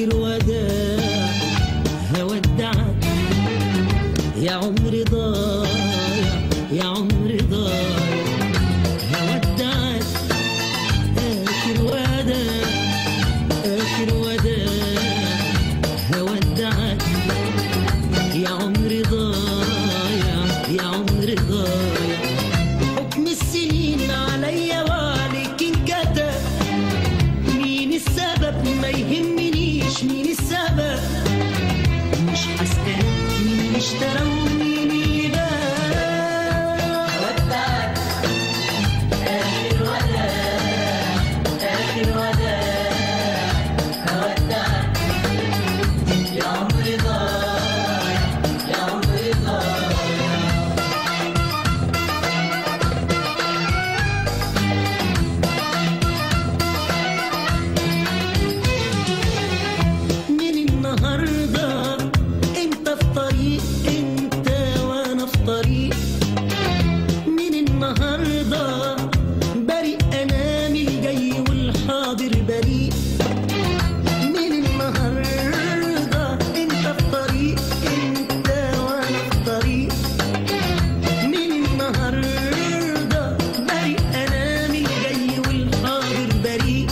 آخر وداع هودعك يا عمري ضايع يا عمري ضايع هودعك آخر وداع آخر وداع هودعك يا عمري ضايع يا عمري ضايع حكم السنين عليا وعليك انكتب مين السبب ما يهمنيش مين السبب مش هسأل مين اشترى ومين اللي باع هودعك آخر وداع آخر وداع هودعك يا عمري ضايع يا عمري ضايع من النهارده انت في طريق انت وانا في طريق من النهارده بريء انا من الجاي والحاضر بريء من النهارده انت في طريق انت وانا في طريق من النهارده بريء انا من الجاي والحاضر بريء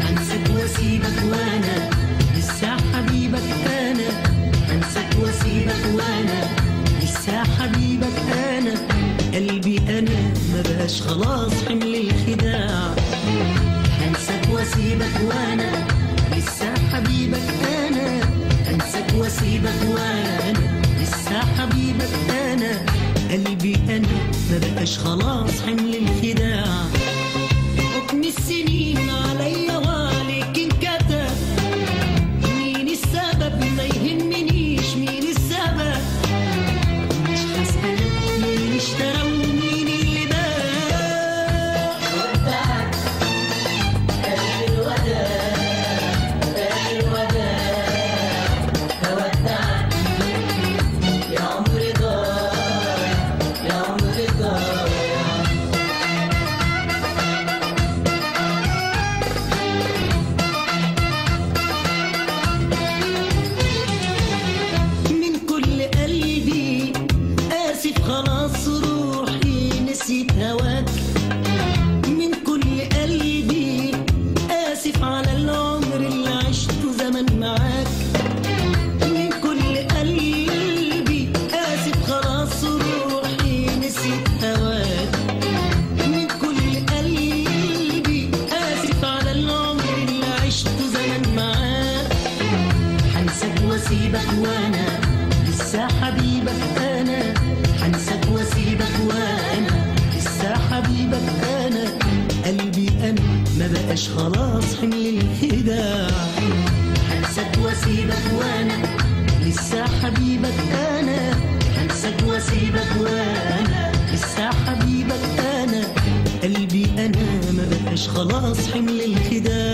هنساك واسيبك وانا لسه حبيبك انا هنساك واسيبك وانا لسه حبيبك انا قلبي انا ما بقاش خلاص حمل الخداع هنساك واسيبك وانا لسه حبيبك انا هنساك واسيبك وانا لسه حبيبك انا قلبي انا ما بقاش خلاص حمل الخداع حكم السنين عليا وعليك انكتب مين السبب ما يهمنيش مين السبب مش هسأل مين اشترى ومين اللي باع هودعك آخر وداع آخر وداع هودعك يا عمري ضايع يا عمري ضايع من كل قلبي آسف خلاص روحي نسيت هواك من كل قلبي آسف على العمر اللي عشته زمان معاك من كل قلبي آسف خلاص روحي نسيت هواك من كل قلبي آسف على العمر اللي عشته زمان معاك هنساك واسيبك وانا لسه حبيبك انا هنساك واسيبك وانا لسه حبيبك انا قلبي انا ما بقاش خلاص حمل الخداع هنساك واسيبك وانا لسه حبيبك انا هنساك واسيبك وانا لسه حبيبك انا قلبي انا ما بقاش خلاص حمل الخداع